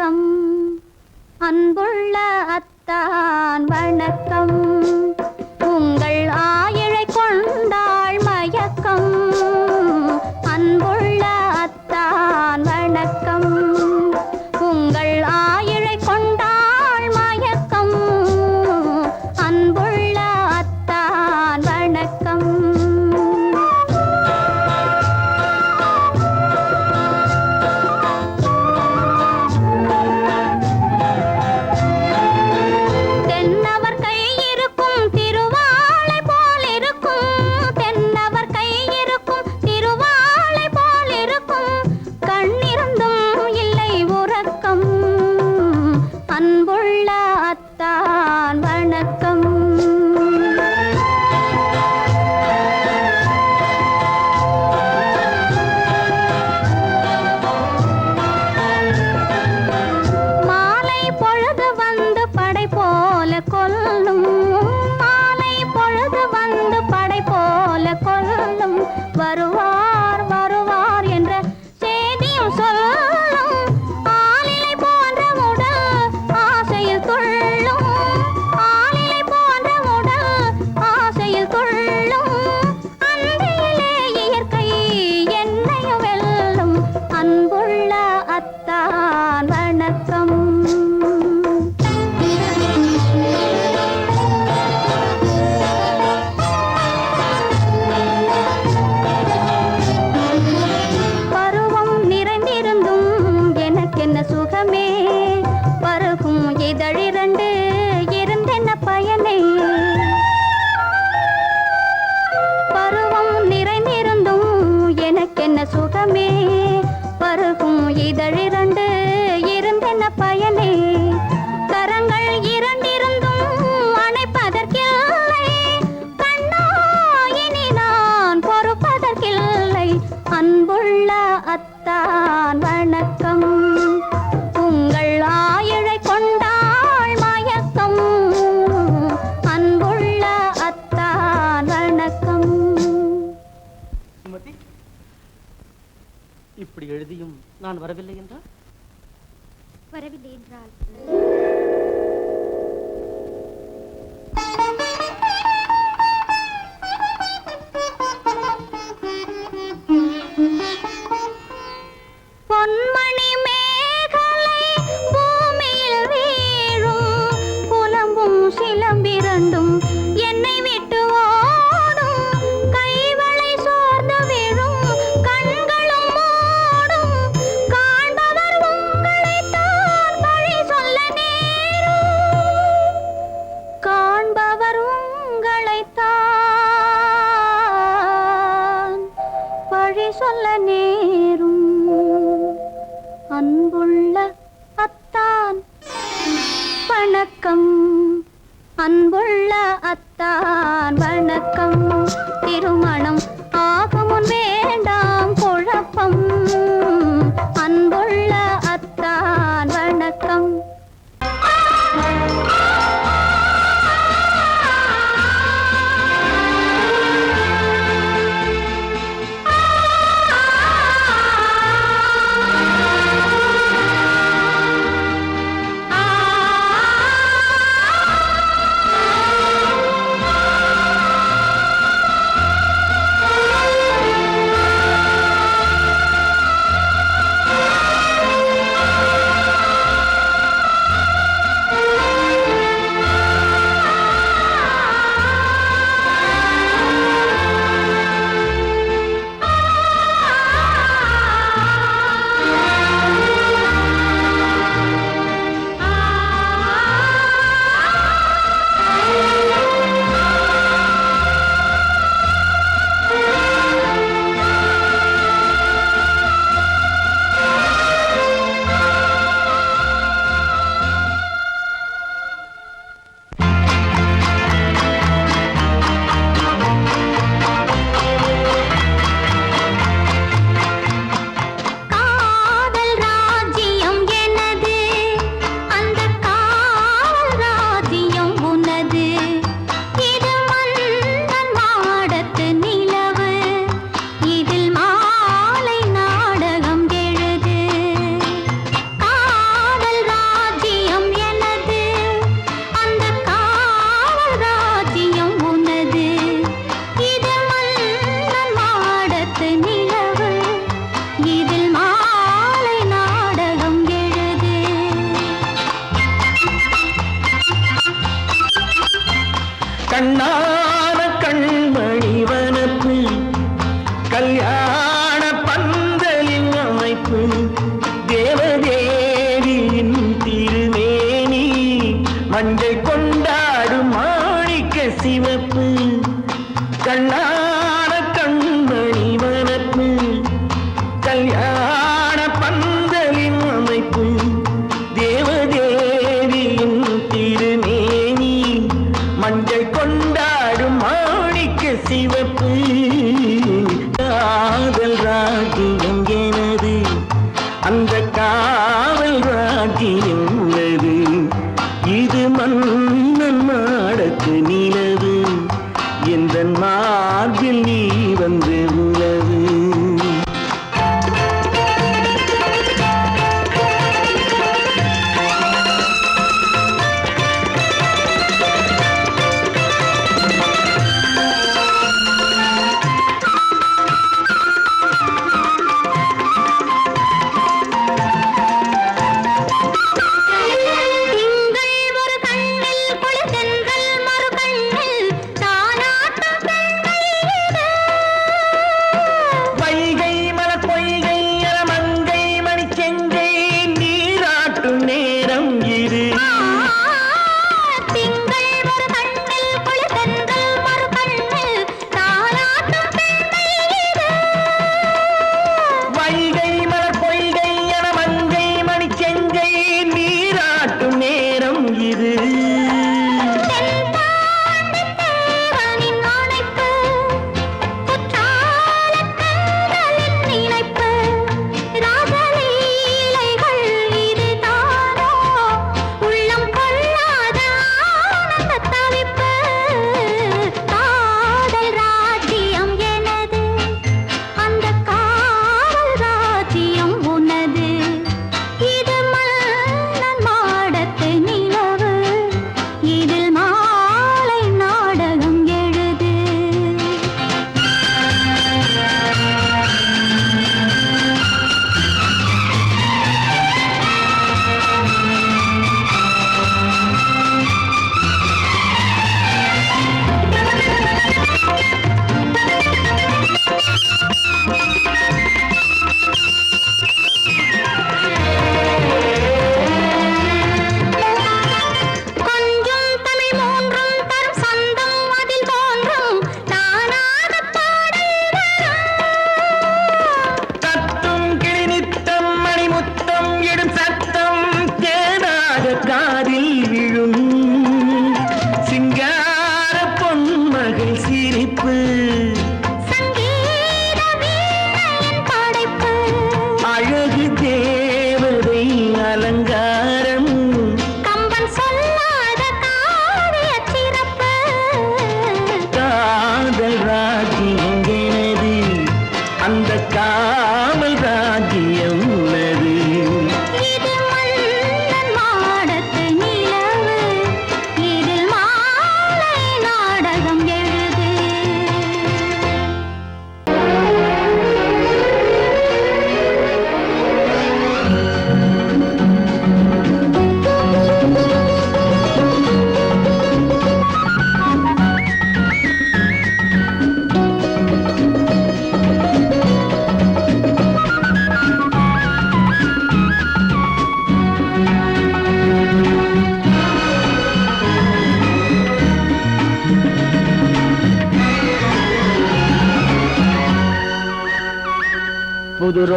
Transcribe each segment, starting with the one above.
வணக்கம் அன்புள்ள அத்தான் வணக்கம் உங்கள் ஆயிழை கொண்டாள் மயக்கம் அன்புள்ள அத்தான் வணக்கம் உங்கள் ஆயிழை கொண்டாள் மயக்கம் அன்புள்ள அத்தான் வணக்கம் அன்புள்ள அத்தான் வணக்கம் மாலை பொழுது வந்து படை போல கொல்லும் மாலை பொழுது வந்து படை போல கொல்லும் வருவார் வருவார் என்ற செய்தியும் சொல்லும் ஆளிலை போன்ற உடல் ஆசையில் துள்ளும் ஆளிலை போன்ற உடல் ஆசையில் துள்ளும் அன்றையிலே இயற்கை என்னையும் வெல்லும் அன்புள்ள அத்தான் வணக்கம் பருவம் நிறைந்திருந்தும் எனக்கென்ன சுகமே பருகும் இதழிரண்டு இருந்தென்ன பயனே பருவம் நிறைந்திருந்தும் எனக்கென்ன சுகமே பருகும் இதழிரண்டு இருந்தென்ன பயனே கரங்கள் இரண்டிருந்தும் அணைப்பதற்கில்லை கண்ணா இனி நான் பொறுப்பதற்கில்லை அன்புள்ள அத்தான் வணக்கம் உங்கள் ஆயிழை கொண்டாள் மயக்கம் அன்புள்ள அத்தான் வணக்கம் சுமதி, இப்படி எழுதியும் நான் வரவில்லை என்றால் வரவில்லை என்றால் பொன்மணி மேகலை பூமியில் வீழும் புலம்பும் சிலம்பிரண்டும் என்னை விட்டு ஓடும் கைவளை சோர்ந்து விழும் கண்களும் மூடும் காண்பவர் உங்களைத்தான் பழி சொல்ல நேரும் காண்பவர் உங்களைத்தான் பழி சொல்ல நேரும் அன்புள்ள அத்தான் வணக்கம் அன்புள்ள அத்தான் வணக்கம் திருமணம் ஆகமுன் வேண்டாம் குழப்பம் அன்புள்ள அத்தான் வணக்கம்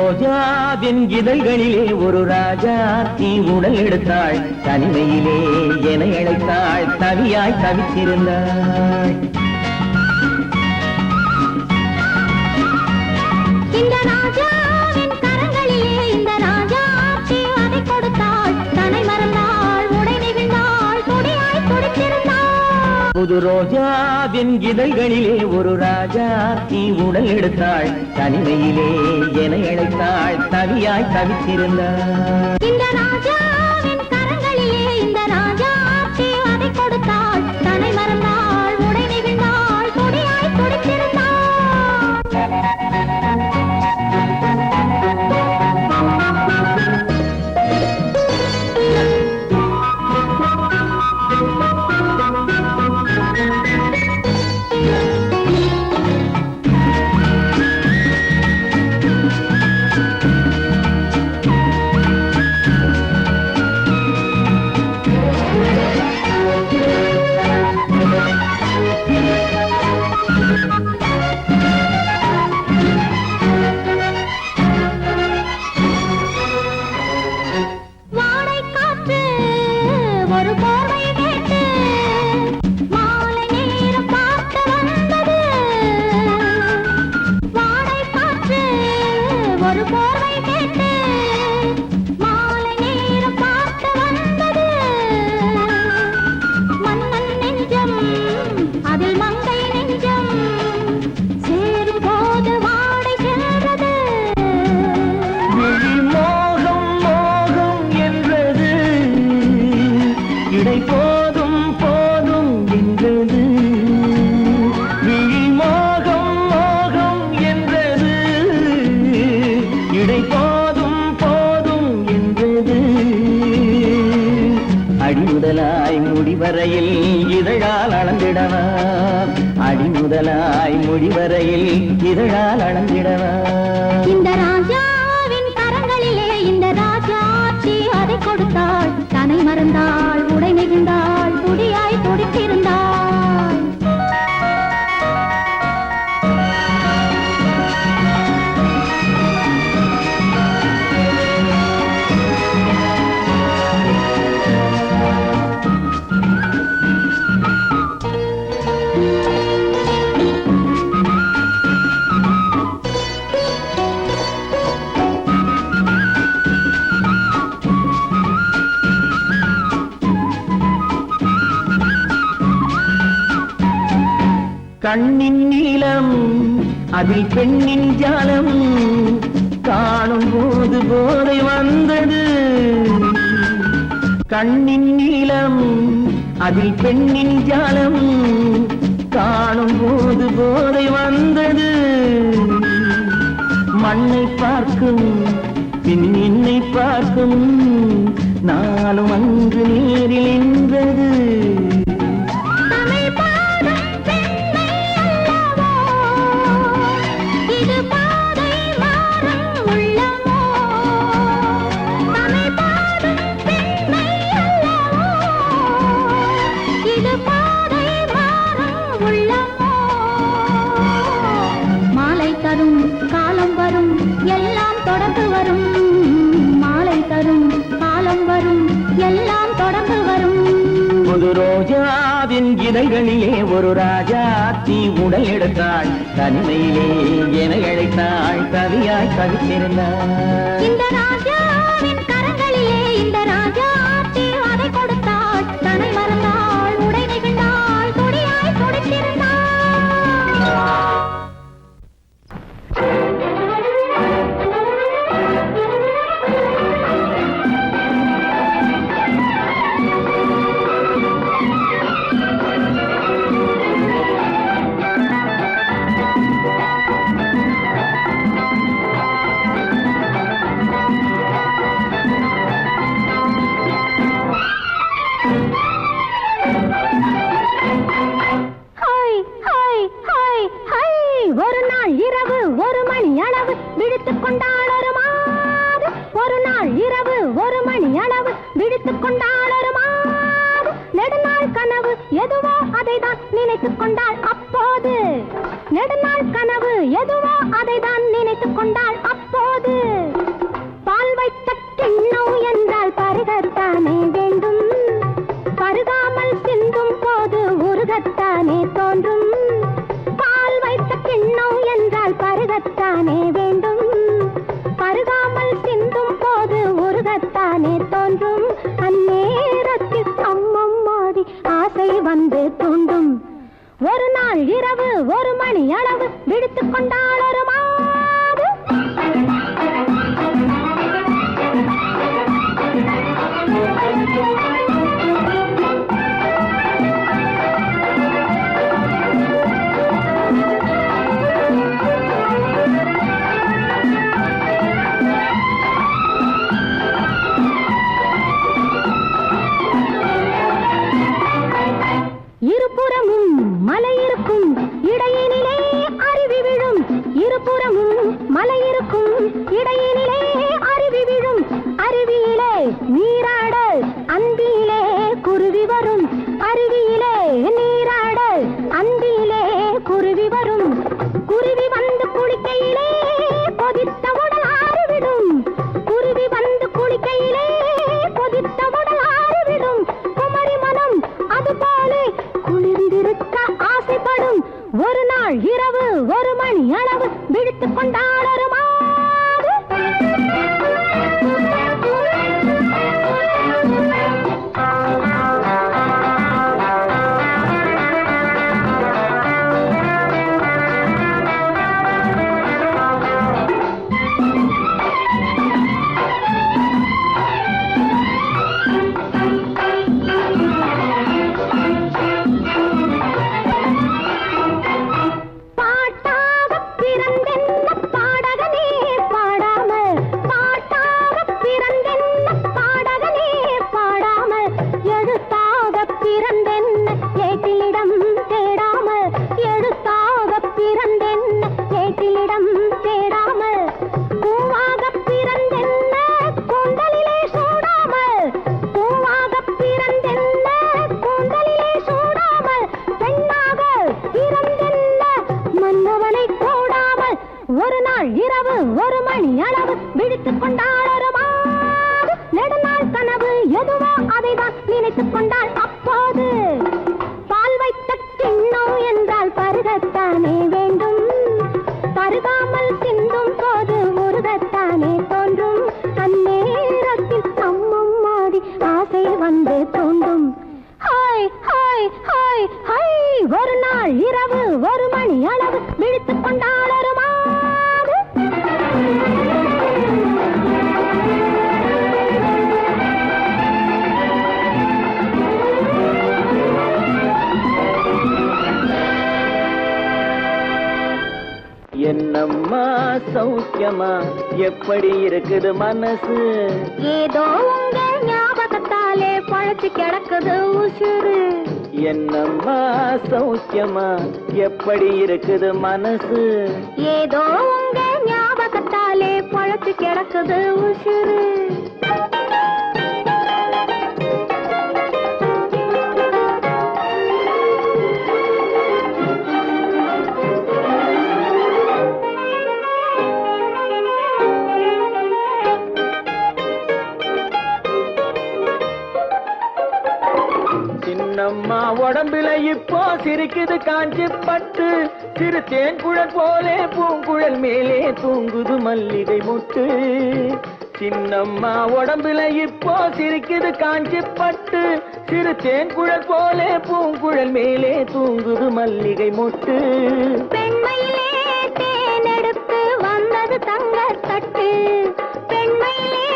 ரோஜாவின் இதழ்களிலே ஒரு ராஜா தீ உடல் எடுத்தாள் தனிமையிலே என அழைத்தாள் தவியாய் தவித்திருந்தாள் இந்த ராஜாவின் கரங்களிலே இந்த ராஜா அதை கொடுத்தாள் தன்னை மறந்தாள் உடை நெகிழ்ந்தாள் துடியாய் துடித்திருந்தாள் புது ரோஜாவின் இதழ்களிலே ஒரு ராஜா தீ உடல் எடுத்தாள் தனிமையிலே என அழைத்தாள் தவியாய் தவித்திருந்தாள் இந்த ராஜாவின் கரங்களிலே இந்த ராஜா அதை கொடுத்தாள் தன்னை மறந்தாள் உடை நெகிழ்ந்தாள் துடியாய் துடித்திருந்தாள் அடிமுதலாய் முடிவரையில் இதழால் அளந்திடவா அடிமுதலாய் முடிவரையில் இதழால் அளந்திடவா இந்த ராஜாவின் கரங்களிலே இந்த ராஜா அதை கொடுத்தாள் தன்னை மறந்தாள் உடை நெகிழ்ந்தாள் துடியாய் துடித்திருந்தாள் கண்ணின் நீளம் அதில் பெண்ணின் ஜாலம் காணும் போது போதை வந்தது கண்ணின் நீளம் அதில் பெண்ணின் ஜாலம் காணும் போது போதை வந்தது மண்ணை பார்க்கும் பின் என்னை பார்க்கும் நாளும் அங்கு நேரில் என்றது ரோஜாவின் இதழ்களிலே ஒரு ராஜா தீ உடல் எடுத்தாள் தனிமையிலே என அழைத்தாள் தவியாய் தவித்திருந்தாள் இந்த ராஜாவின் கரங்களிலே இந்த ராஜா அதை கொடுத்தாள் தன்னை மறந்தாள் உடை நெகிழ்ந்தாள் துடியாய் துடித்திருந்தாள் நெடுநாள் கனவு எதுவோ அதைதான் நினைத்துக் கொண்டாள் அப்போது. பால் வைத்த கிண்ணம் என்றால் பருகத்தானே வேண்டும், பருகாமல் சிந்தும் போது உருகத்தானே தோன்றும். பால் வைத்த கிண்ணம் என்றால் பருகத்தானே வேண்டும், பருகாமல் சிந்தும் போது உருகத்தானே தோன்றும். அந்நேரத்தில் அம்மம்மாடி ஆசை வந்து தூண்டும். ஒரு நாள் இரவு 1 மணி அளவு விடுத்துக் கொண்டாள் ஒரு மாது. இருபுறமும் மலை இருக்கும், இடையினிலே அருவி விழும். இருபுறமும் மலை இருக்கும், இடையினிலே அருவி விழும். அருவியிலே நீராட அந்தியிலே குருவி வரும், அருவியிலே நீராட அந்தியிலே குருவி வரும். குருவி வந்து குளிக்கையிலே கொதித்த உடல் ஆறிவிடும், குருவி வந்து குளிக்கையிலே கொதித்த உடல் ஆறிவிடும். குமரி மனம் அதுபோல குளிர்ந்திருக்க ஆசைப்படும். ஒரு நாள் இரவு 1 மணி அளவு விடுத்துக் கொண்டாள் ஒரு மாது. ஒரு நாள் இரவு 1 மணி அளவு விழித்துக் கொண்டாள் ஒரு மாது. நெடுநாள் கனவு எதுவோ அதைதான் நினைத்துக் கொண்டாள் அப்போது. பால் வைத்த கிண்ணம் என்றால் பருகத்தானே வேண்டும், பருகாமல் சிந்தும் போது உருகத்தானே தோன்றும். அந்நேரத்தில் அம்மம்மாடி ஆசை வந்து தூண்டும். Hi hi hi hi. ஒரு நாள் இரவு 1 மணி அளவு விழித்துக் கொண்டாள் ஒரு மாது. என்னம்மா சௌக்கியமா, எப்படி இருக்குது மனசு? ஏதோ உங்க ஞாபகத்தாலே பழச்சு கிடக்குது உசுறு. என்னம்மா சௌக்கியமா, எப்படி இருக்குது மனசு? ஏதோ உங்க ஞாபகத்தாலே பழச்சு கிடக்குது உசுறு. சின்னம்மா உடம்புல இப்போ சிரிக்குது காஞ்சி பட்டு, சிறு தேன்குழல் போலே பூங்குழல் மேலே தூங்குது மல்லிகை முட்டு. சின்னம்மா உடம்புல இப்போ சிரிக்குது காஞ்சி பட்டு, சிறு தேன்குழல் போலே பூங்குழல் மேலே தூங்குது மல்லிகை முட்டு. பெண்மையிலே தேனெடுத்து வந்தது தங்க தட்டு, பெண்மையிலே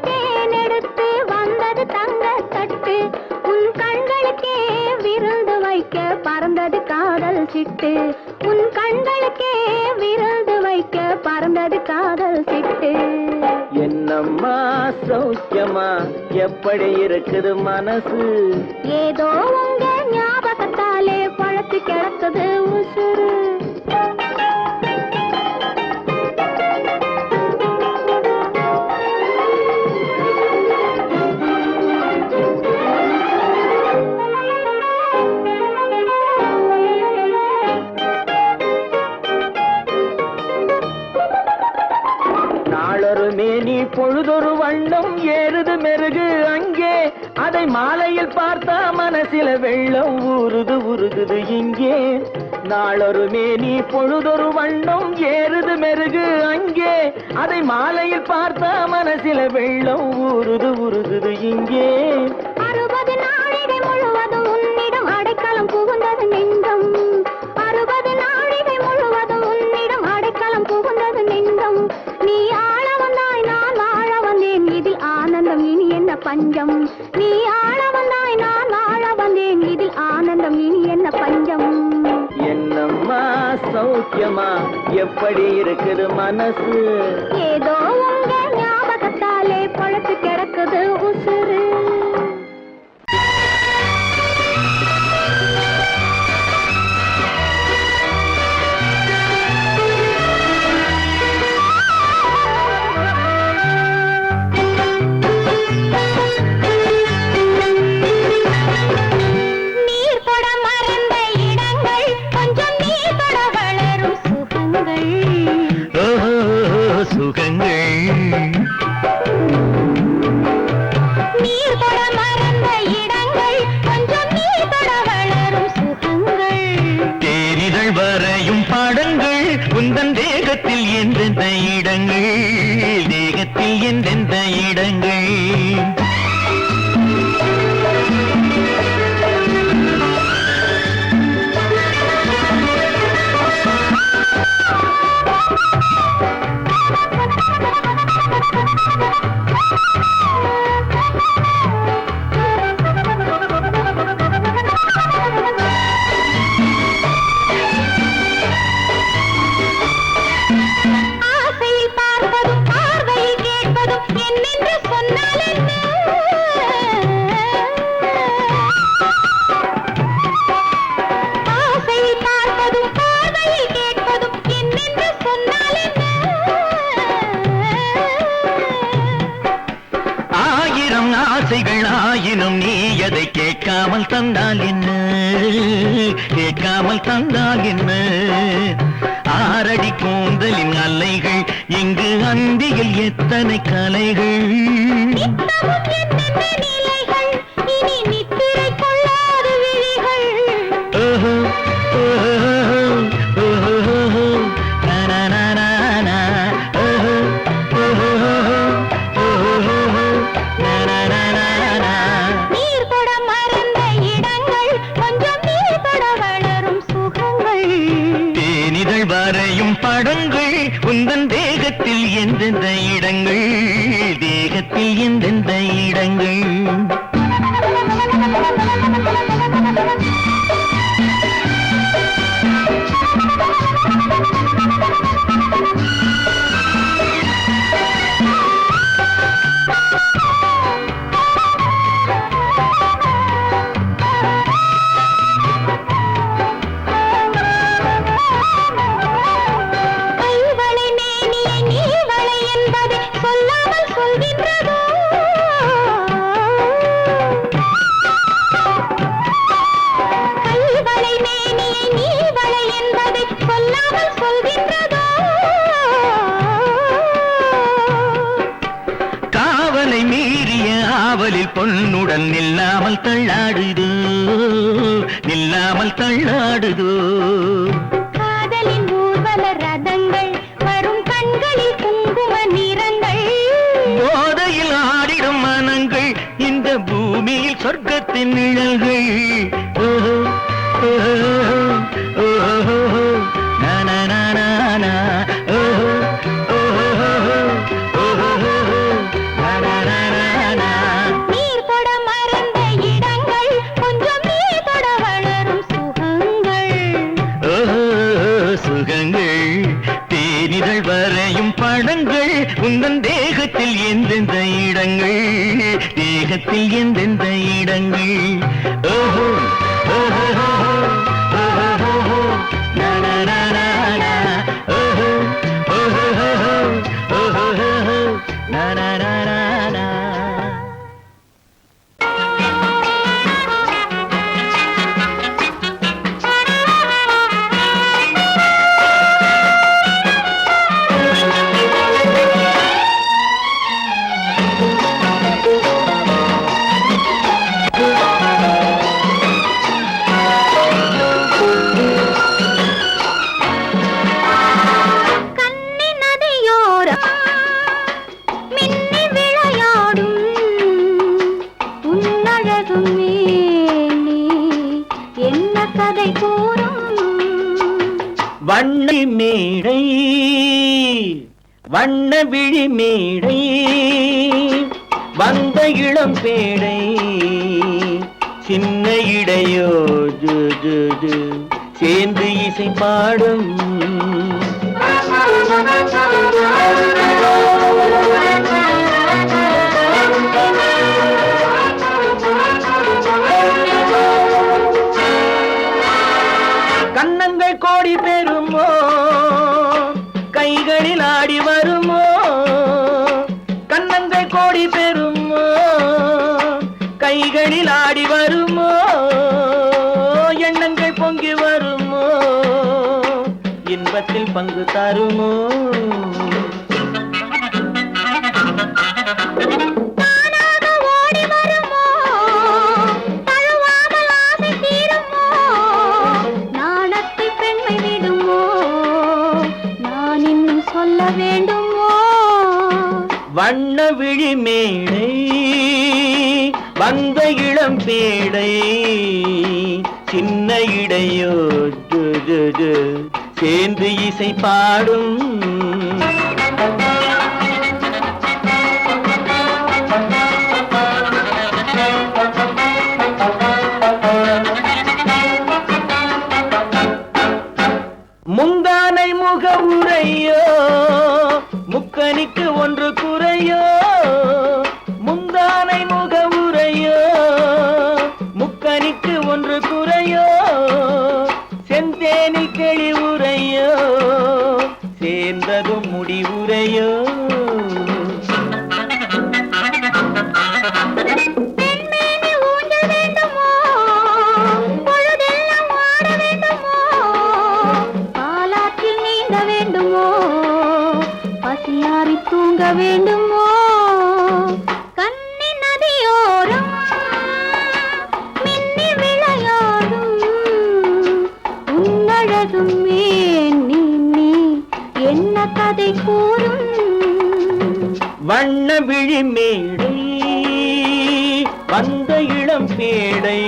தேனெடுத்து வந்தது தங்க தட்டு. உன் கண்களுக்கே விருந்து வைக்க பறந்தது காதல் சிட்டு, உன் கண்களுக்கே விருந்து வைக்க பறந்தது காதல் சிட்டு. என்னம்மா சௌக்கியமா, எப்படி இருக்குது மனசு? ஏதோ உங்க ஞாபகத்தாலே பழச்சு கிடக்குது உசுறு. வெள்ளம் ஏறுது மெருகு அங்கே, அதை மாலையில் பார்த்தா மனசில வெள்ளம் ஊறுது உருகுது இங்கே. நாளொரு மேனி பொழுதொரு வண்ணம் ஏறுது மெருகு அங்கே, அதை மாலையில் பார்த்தா மனசில வெள்ளம் ஊறுது உருகுது இங்கே. 60 நாழிகை முழுவதும் உன்னிடம் அடைக்கலம் புகுந்தது நெஞ்சம். 60 நாழிகை முழுவதும் உன்னிடம் அடைக்கலம் புகுந்தது நெஞ்சம். நீ ஆள வந்தாய் நான் வாழ வந்தேன், இதில் ஆனந்தம் இனி என்ன பஞ்சம். நீ ஆள வந்தாய் நான் வாழ வந்தேன், இதில் ஆனந்தம் இனி என்ன பஞ்சம். என்னம்மா சௌக்கியமா, எப்படி இருக்குது மனசு? ஏதோ உங்க ஞாபகத்தாலே பழத்து கிடக்குது உசுறு. தேகத்தில் எந்தெந்த இடங்கள், தேகத்தில் எந்தெந்த இடங்கள். ஆயினும் நீ அதை கேட்காமல் தந்தால் என்ன, கேட்காமல் தந்தால் என்ன. ஆரடி கூந்தலின் அலைகள் இங்கு அந்தியில் எத்தனை கலைகள். படங்கள் உந்தன் தேகத்தில் எந்தெந்த இடங்கள், தேகத்தில் எந்தெந்த இடங்கள். பொன்னுடன் நில்லாமல் தள்ளாடுதோ, நில்லாமல் தள்ளாடுதோ. காதலின் ஊர்வல ரதங்கள் வரும் கண்களில் குங்கும நிறங்கள், போதையில் ஆடிடும் மனங்கள் இந்த பூமியில் சொர்க்கத்தின் நிழல்கள். தேனிதழ் வரையும் படங்கள் உந்தன் தேகத்தில் எந்தெந்த இடங்கள், தேகத்தில் எந்தெந்த இடங்கள். ஓஹோ ஓஹோ ஓஹோ நனனனன ஓஹோ ஓஹோ ஓஹோ நனனனன. மேடை வண்ண விழி மேடை வந்த இளம் பேடை சின்ன இடையோ ஜு ஜு ஜு சேர்ந்து இசை பாடும் கன்னங்கள் கோடி பெறுமோ கைகளில் ஆடி வருமோ கன்னங்கள் கோடி பெறுமோ கைகளில் ஆடி வருமோ எண்ணங்கள் பொங்கி வருமோ இன்பத்தில் பங்கு தருமோ வண்ண விழி மேடை வந்த இளம் பேடை சின்ன இடையோ ஜு ஜு ஜு சேர்ந்து இசை பாடும் முந்தானை முகவுரையோ முக்கனிக்கு ஒன்று குறையோ முந்தானை முகவுரையோ முக்கனிக்கு ஒன்று குறையோ செந்தேனில் கிளி உரையோ சேர்ந்ததும் முடிவுரையோ தூங்க வேண்டுமோ கண்ணி நதியோரம் மின்னி விளையாடும் உன்னழகும் நீ என்ன கதை கூறும் வண்ண விழி மேடை வந்த இளம் பேடை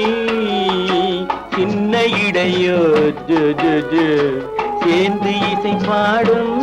சின்ன இடையோ ஜு ஜு ஜு சேர்ந்து இசை பாடும்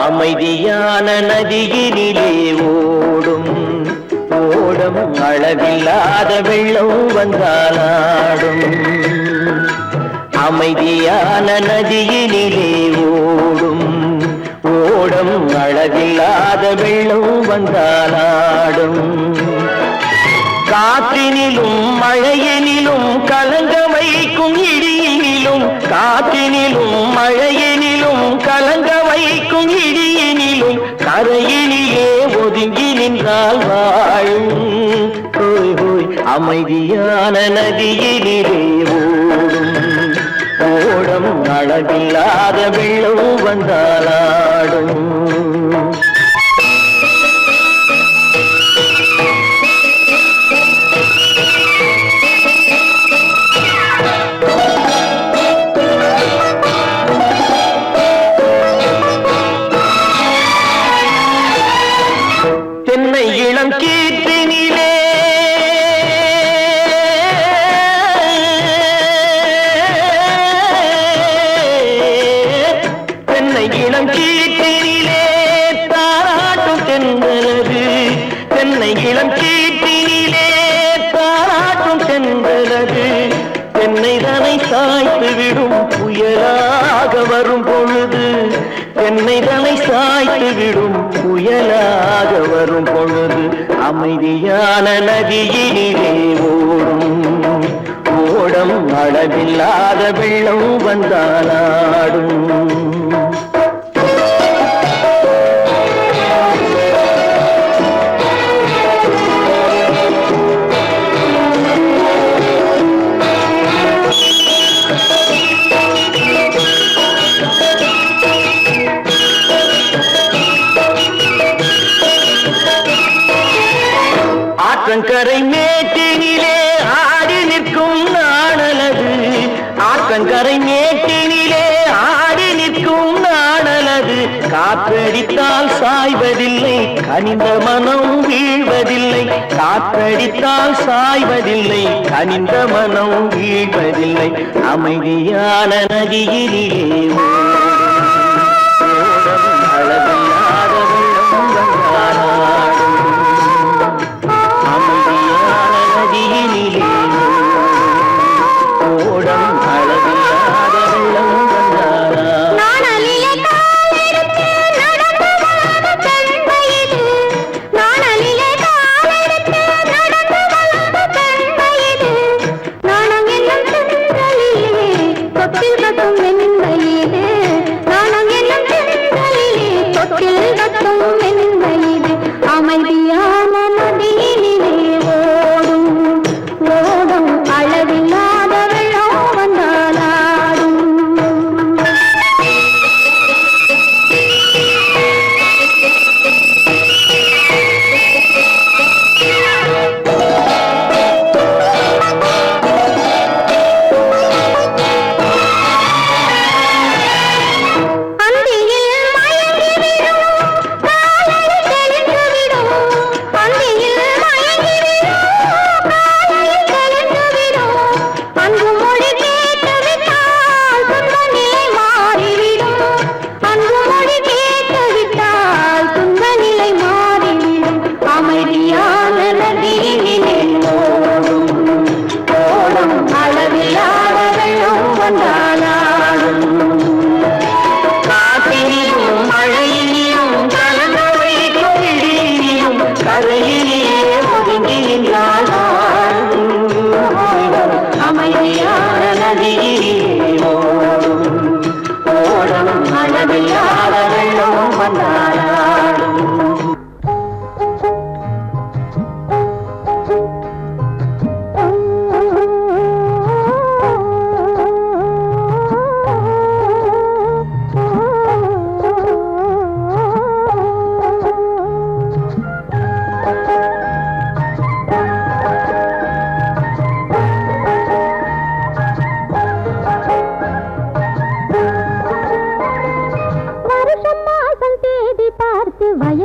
அமைதியான நதியினிலே ஓடும் ஓடம் அளவில்லாத வெள்ளம் வந்தாலாடும். அமைதியான நதியினிலே ஓடும் ஓடம் அளவில்லாத வெள்ளம் வந்தாலாடும். காற்றினிலும் மழையினிலும் கலங்க வைக்கும் இடியினிலும், காற்றினிலும் மழையினிலும் கலங்க வைக்கும் இடியினிலும், கரையினிலே ஒதுங்கி நின்றால் வாழும். ஹோய் ஹோய் அமைதியான நதியினிலே ஓடும் ஓடம் அளவில்லாத வெள்ளம் வந்தாலாடும். தென்னை இளம் கீர்த்தினிலே தென்னை இளம் கீர்த்தினிலே தாராட்டும் தென்றலது. தென்னை இளம் கீர்த்தினிலே தாராட்டும் தென்றலது. தென்னை தனை சாய்த்து விடும் புயலாக வரும் பொழுது, தென்னை தனை சாய்த்து விடும் புயலாக வரும் பொழுது, அமைதியான நதியினிலே ஓடும் ஓடம் அளவில்லாத வெள்ளம் வந்தாலாடும். ஆற்றங்கரை மேட்டினிலே ஆடி நிற்கும் நாணலது. ஆற்றங்கரை மேட்டினிலே ஆடி நிற்கும் நாணலது. காற்றடித்தால் சாய்வதில்லை, கனிந்த மனம் வீழ்வதில்லை. காற்றடித்தால் சாய்வதில்லை, கனிந்த மனம் வீழ்வதில்லை. அமைதியான நதியிலே ஓடும் அளவில்லாத வெள்ளம் வந்தாலாடும். அமைதியான நதியினிலே ஓடம் அளவில்லாத வெள்ளம் வந்தாலாடும். நாணலிலே காலெடுத்து நடந்து வளர்ந்த பெண்மையிது. நாணலிலே காலெடுத்து நடந்து வளர்ந்த பெண்மையிது. நாணம் என்னும் தென்றலிலே தொட்டில் கட்டும் வெண்மையிது.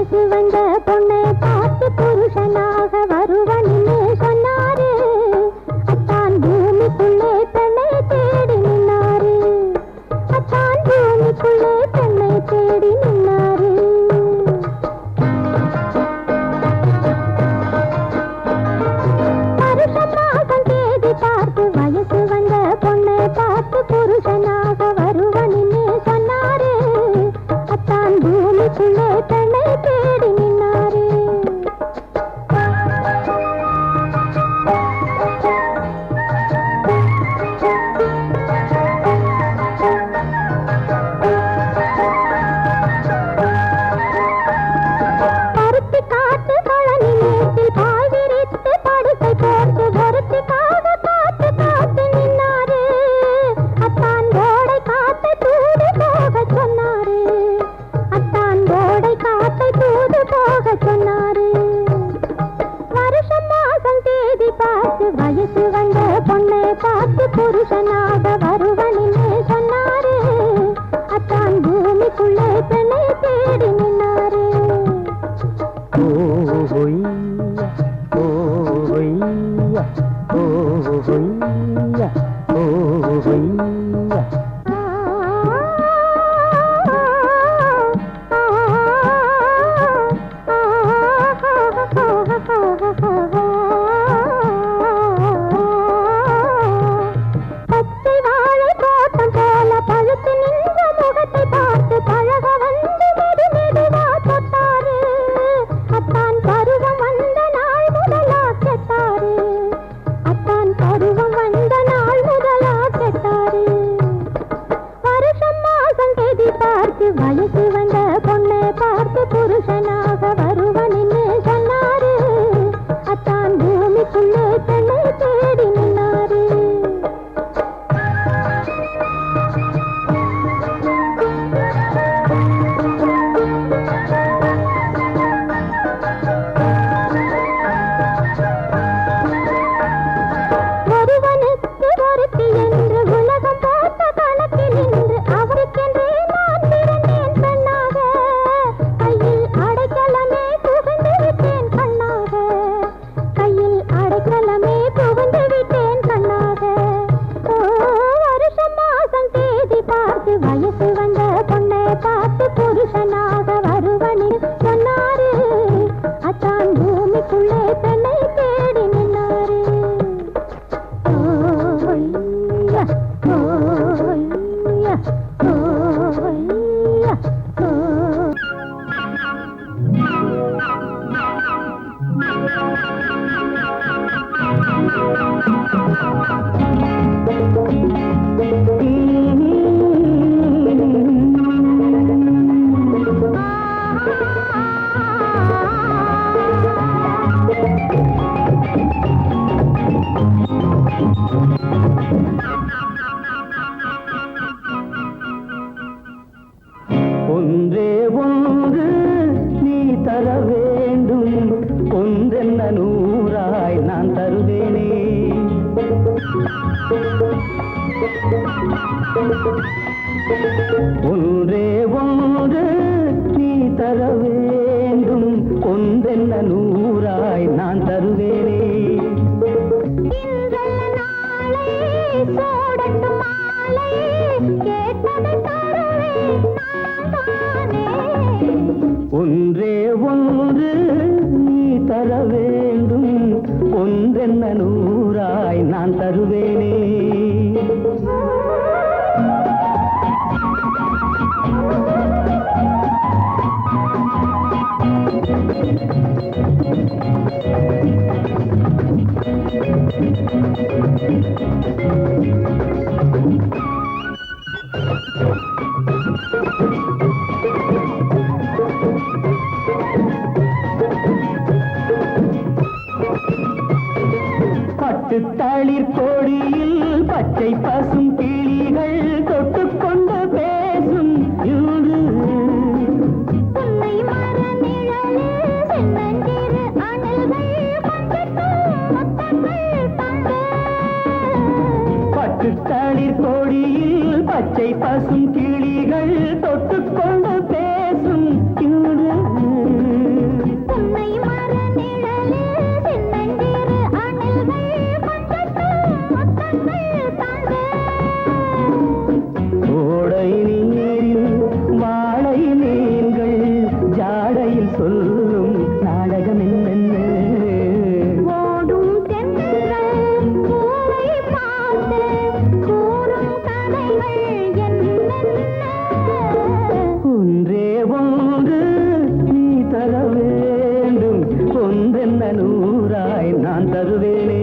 வயசு வந்த பொண்ணை பார்த்து புருஷனாக வருவன்னு சொன்னாரு. அத்தான் பூமிக்குள்ளே பெண்ணை தேடி நின்னாரு. அத்தான் பூமிக்குள்ளே பெண்ணை தேடி நின்னாரு. வருஷம் மாதம் தேதி பார்த்து வயசு வந்த பொண்ணை பார்த்து புருஷனாக வருவன்னு சொன்னாரு. அத்தான் பூமிக்குள்ளே பெண்ணை தேடி நின்னாரு. பருத்தி காட்டு கழனி மேட்டில் பாய் விரித்து படுக்கை போட்டு பொருத்திக்காக காத்து காத்து நின்னாரு. அத்தான் கோடை காத்தை தூது போக சொன்னாரு. அத்தான் கோடை காத்தை தூது போக சொன்னாரு. வருஷம் மாசம் தேதி பார்த்து வயசு வந்த பொண்ணை பார்த்து புருஷனாக வருவன்னு சொன்னாரு. அத்தான் பூமிக்குள்ளே பெண்ணை தேடி நின்னாரு. பச்சை வாழை தோட்டம் போல பழுத்து நின்ற முகத்தை பார்த்து பழக வந்து மெது மெதுவா தொட்டாரு. அத்தான் பருவம் வந்த நாள் முதலா கெட்டாரு. அத்தான் பருவம் வந்த நாள் முதலா கெட்டாரு. வருஷம் மாசம் தேதி பார்த்து வயசு வந்த பொண்ணை பார்த்து புருஷனாக வருவன்னு சொன்னாரு. அத்தான் பூமிக்குள்ளே பெண்ணை தேடி நின்னாரு. ஒருவனுக்கு ஒருத்தி என்று உலகம் போட்ட கணக்கில் நின்று அவருக்கென்றே நான் பிறந்தேன் பெண்ணாக. கையில் அடைக்கலமே புகுந்து விட்டேன் கண்ணாக. கையில் அடைக்கலமே புகுந்து விட்டேன் கண்ணாக. ஓ, வருஷம் மாசம் தேதி பார்த்து வயசு வந்த பொண்ணை பார்த்து புருஷனாக வருவன்னு சொன்னாரு. அத்தான் பூமிக்குள்ளே பெண்ணை தேடி நின்னாரு. ஓய்யா, ஓய்யா, ஓய்யா, ஓ. ஒன்றே ஒன்று நீ தர வேண்டும், ஒன்றென்ன நூறாய் நான் தருவேனே. ஒன்றே ஒன்று நீ தர வேண்டும், ஒன்றென்ன நூறாய் நான் தருவேனே. இன்றல்ல நாளை சூடட்டும் மாலை, கேட்டதை தருவேன் நான் தானே. ஒன்றே ஒன்று நீ தர வேண்டும், ஒன்றென்ன நூறாய் நான் தருவேனே. பட்டு தளிர் கொடியில் ஒன்று நீ தர வேண்டும், ஒன்றென்ன நூறாய் நான் தருவேனே.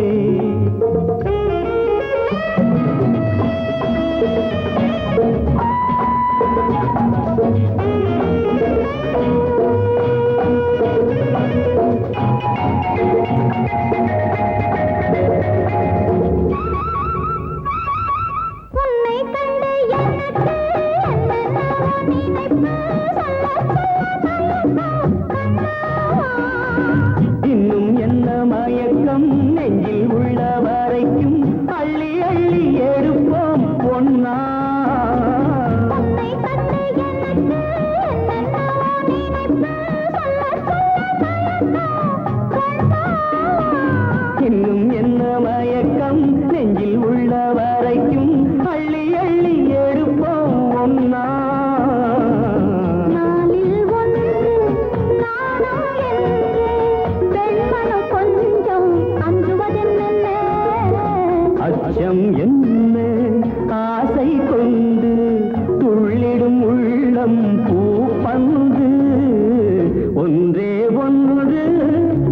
இன்னும் என்ன மயக்கம் நெஞ்சில் உள்ள வரைக்கும் அள்ளி அள்ளி எடுப்போம் பொன்னா. இன்னும் என்ன மயக்கம் நெஞ்சில் உள்ள வரைக்கும் அள்ளி அள்ளி எடுப்போம் ஒன்னா. அச்சம் என்ன ஆசை கொண்டு துள்ளிடும் உள்ளம் பூப்பந்து, ஒன்றே ஒன்று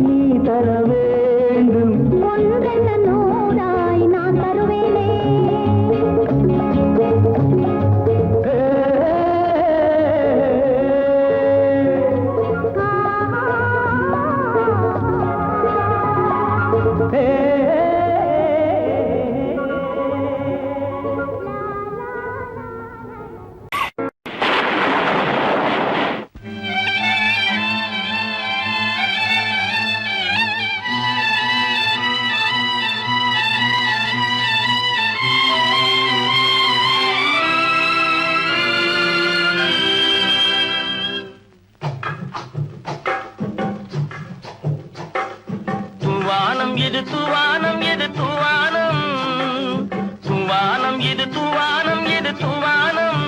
நீ தர வேண்டும், ஒன்றென்ன நூறாய் நான் தருவேனே. தூவானம் இது தூவானம் இது தூவானம், தூவானம் இது தூவானம் இது தூவானம்,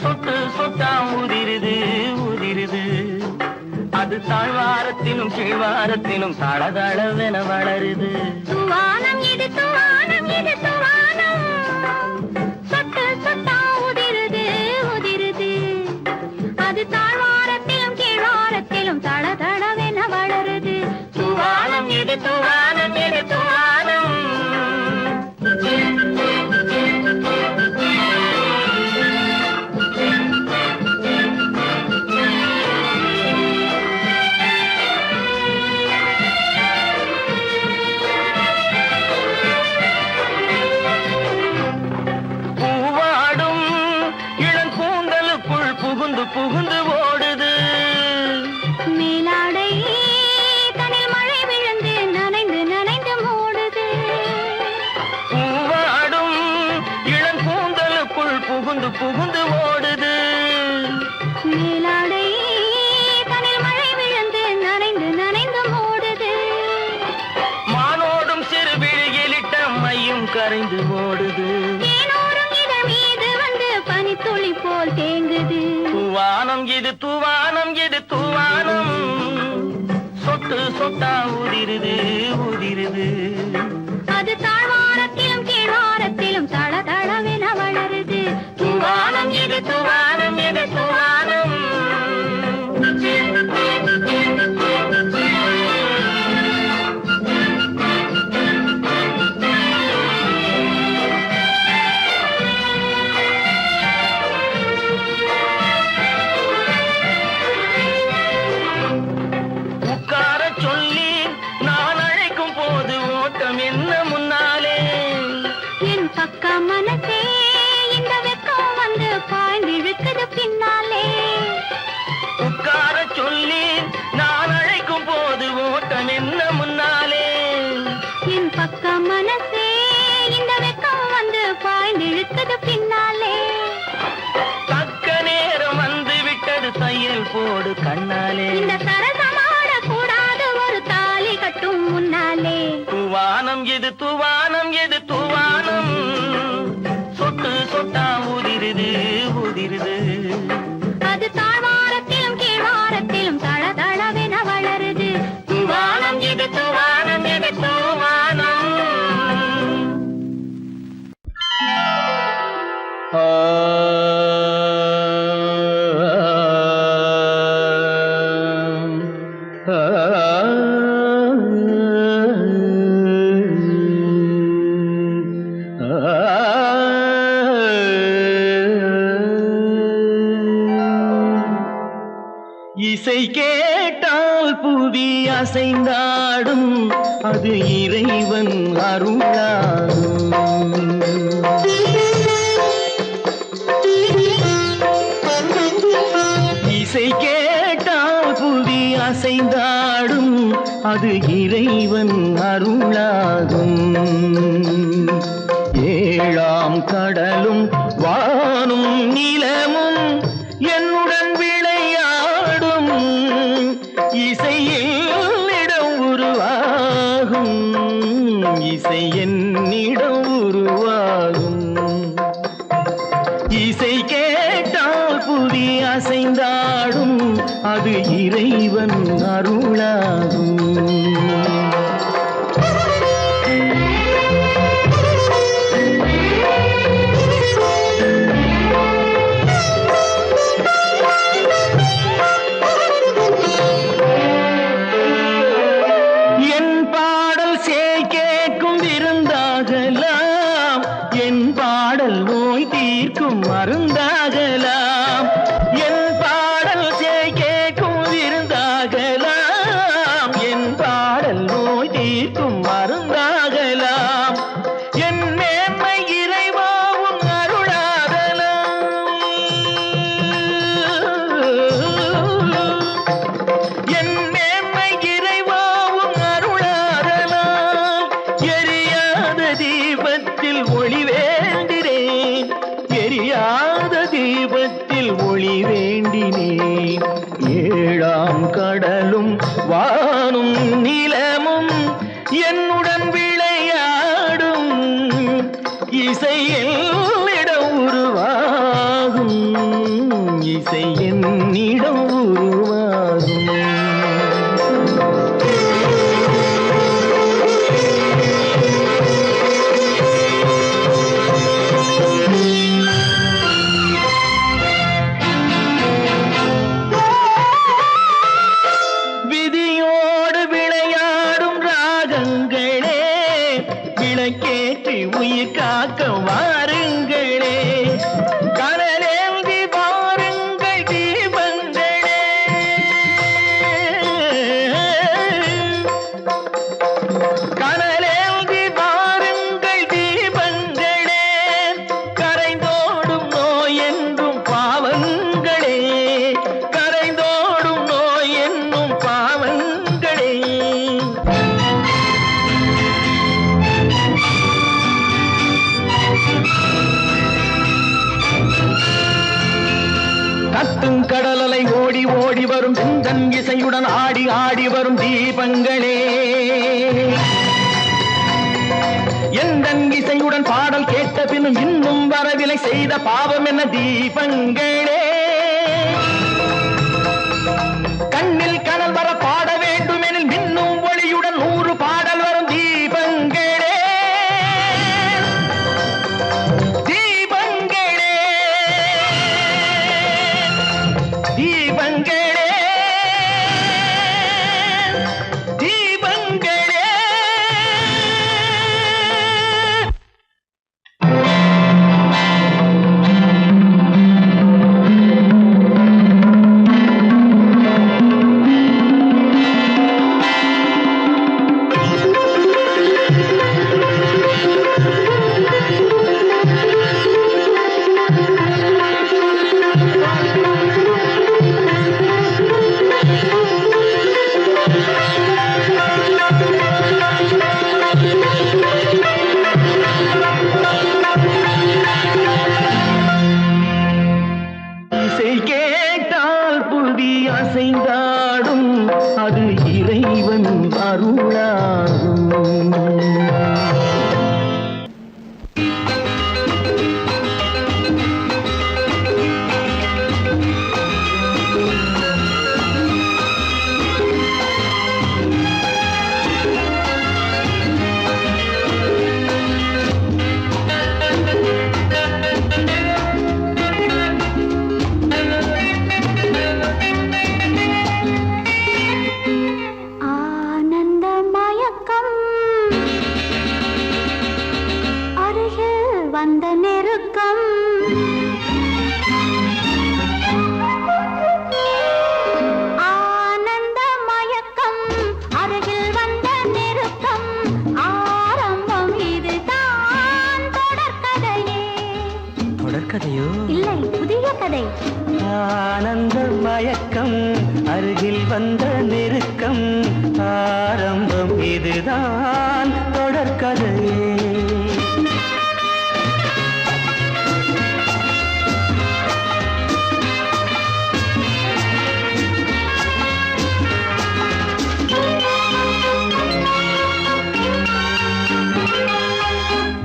சொட்டு சொட்டா உதிருது உதிருது, அது தாழ்வாரத்திலும் கீழ்வாரத்திலும் தளதளவென வளருது. தூவானம் இது தூவானம் இது தூவானம், சொட்டு சொட்டா உதிருது உதிருது, அது தாழ்வாரத்திலும் கீழ்வாரத்திலும் தளதளவென வளருது. தூவானம் இது தூவானம் இது தூவானம். பூவாடும் இளங்கூந்தலுக்குள் புகுந்து புகுந்து ஓடுது, மேலாடை தனில் மழை விழுந்து நனைந்து நனைந்து மூடுது. பூவாடும் இளங்கூந்தலுக்குள் புகுந்து புகுந்து ஓடுது, மேலாடை தனில் மழை விழுந்து நனைந்து நனைந்து மூடுது. மானோடும் சிறு விழியிலிட்ட மையும் கரைந்து ஓடுது. தேனோரும் இதழ் மீது வந்து பனித்துளி போல் தேங்குது. தூவானம் இது தூவானம் இது தூவானம், சொட்டு சொட்டா உதிருது உதிருது, அது தாழ்வாரத்திலும் கீழ்வாரத்திலும் தளதளவென வளருது. தூவானம் இது தூவானம் இது தூவானம். உட்கார சொல்லி நான் அழைக்கும் போது ஓட்டம் என்ன முன்னாலே, என் பக்க மனசே இந்த வெக்கம் வந்து பாய்ந்திழுக்குது பின்னாலே. உட்கார சொல்லி நான் அழைக்கும் போது ஓட்டம் என்ன முன்னாலே, என் பக்க மனசே இந்த வெக்கம் வந்து பாய்ந்திழுக்குது பின்னாலே. தக்க நேரம் வந்து விட்டது தையல் போடு கண்ணாலே, இந்த சரசமாட கூடாது ஒரு தாலி கட்டும் முன்னாலே. தூவானம் இது தூவானம் இது தூவானம், சொட்டு சொட்டா உதிருது உதிருது, அது தாழ்வாரத்திலும் கீழ்வாரத்திலும் தளதளவென வளருது. தூவானம் இது தூவானம் இது தூவானம். ஆ இசை கேட்டால் புவி அசைந்தாடும் அது இறைவன் அருளாகும். இசை கேட்டால் புவி அசைந்தாடும் அது இறைவன் அருளாகும். ஏழாம் கடலும் வானும் நிலமும் என்னுடன் விளையாடும் இசையில் இடம் உருவாகும். இசை என்னிடம் உருவாகும். இசை கேட்டால் புவி அசைந்தாடும் அது இறைவன் அருளாகும். மருந்தாகலாம் என் பாடல் கேட்கும் விருந்தாகலாம். என் பாடல் நோய் தீர்க்கும் மருந்தாகலாம். என் மேன்மை இறைவாவும் அருளாகலாம். என் மேன்மை இறைவாவும் அருளாகலாம். எரியாத தீபத்தில் ஒளி வேண்டினேன். எரியாத தீபத்தில் ஒளி வேண்டினேன். ஏழாம் கடலும் வானும் நிலமும் என்னுடன் விளையாடும் இசையில் இடம் உருவாகும். இசை என்னிடம் உருவாகும். கேட்டு உயிர் காக்க வாருங்களே. கனலேந்தி வாருங்கள் தீபங்களே. கனலேந்தி வாருங்கள் தீபங்களே. கரைந்தோடும் நோய் என்றும் பாவங்களே. கரைந்தோடும் நோய் என்னும் பாவங்களே. கத்தும் கடலலை ஓடி ஓடி வரும் சிந்தன் இசையுடன் ஆடி ஆடி வரும் தீபங்களே. எந்தன் இசையுடன் பாடல் கேட்ட பின்னும் இன்னும் வரவில்லை செய்த பாவம் என்ன தீபங்களே. கண்ணில் கனல் வர பாட வேண்டுமெனில் மின்னும் ஒளியுடன் 100 பாடல் வரும் தீபங்களே. தீபங்களே தீபங்களே. இசை கேட்டால் புவி அசைந்தாடும் அது இறைவன் அருளாகும். ஆனந்த மயக்கம் மயக்கம் அருகில் வந்த நெருக்கம் ஆரம்பம் இதுதான் தொடர்கதையே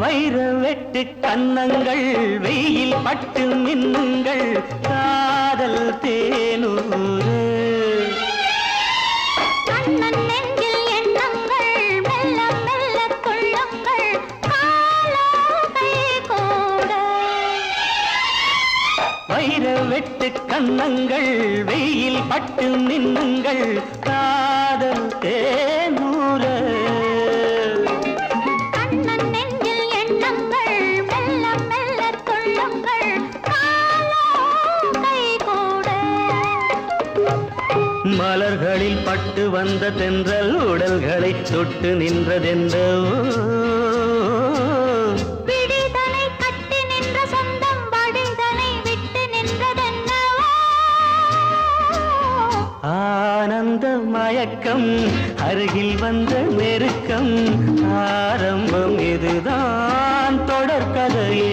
வைர வெட்டு கன்னங்கள் வெயில் பட்டு மின்னுங்கள் காதல் தேனூறு கண்ணன் நெஞ்சில் எண்ணங்கள் மெல்ல மெல்ல கொள்ளுங்கள் காலோகை கூட வைர வெட்டு கன்னங்கள் வெயில் பட்டு மின்னுங்கள் காதல் தேனூறு கண்ணன் நெஞ்சில் எண்ணங்கள் மெல்ல மெல்ல கொள்ளுங்கள் காலோகை கூட மலர்களில் பட்டு வந்த தென்றல் உடல்களை தொட்டு நின்றதென்றோ விடிதலை கட்டி நின்ற சொந்தம் வடிதலை விட்டு நின்றதென்னவோ ஆனந்த மயக்கம் அருகில் வந்த நெருக்கம் ஆரம்பம் இதுதான் தொடர்கதையே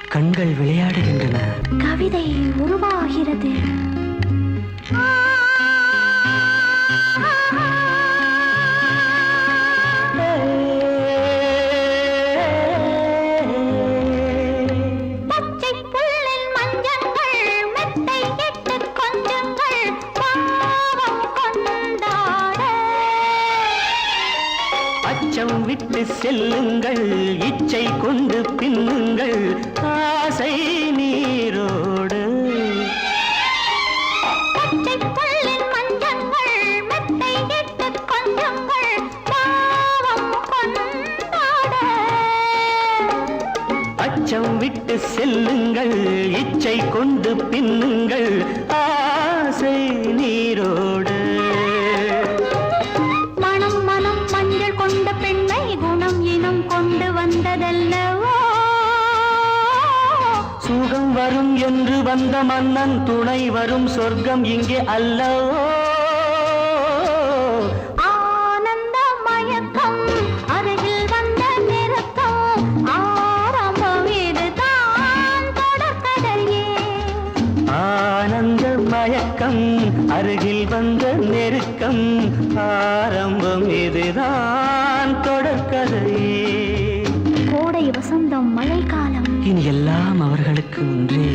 கண்கள் விளையாடுகின்றன கவிதை உருவாகிறது பச்சை புல்லில் மஞ்சங்கள் மெத்தை இட்டு கொஞ்சங்கள் பாவம் கொண்டாட அச்சம் விட்டு செல்லுங்கள் இச்சை கொண்டு பின்னுங்கள் ஆசை நீரோடு பச்சை புல்லின் மஞ்சங்கள் மெத்தை இட்டு கொஞ்சங்கள் பாவம் கொண்டாட அச்சம் விட்டு செல்லுங்கள் இச்சை கொண்டு பின்னுங்கள் ஆசை நீரோடு மனம் மனம் மஞ்சள் கொண்ட பெண்ணை குணம் இனம் கொண்டு வந்ததல்லவோ சுகம் வரும் என்று வந்த மன்னன் துணை வரும் சொர்க்கம் இங்கே அல்லவோ ஆனந்த மயக்கம் அருகில் வந்த நெருக்கம் ஆரம்பம் இதுதான் தொடர்கதையே ஆனந்த மயக்கம் அருகில் வந்த நெருக்கம் ஆரம்பம் இதுதான் தொடர்கதையே கோடை வசந்தம் மழைக்காலம் இனி எல்லாம் அவர்களுக்கு ஒன்றே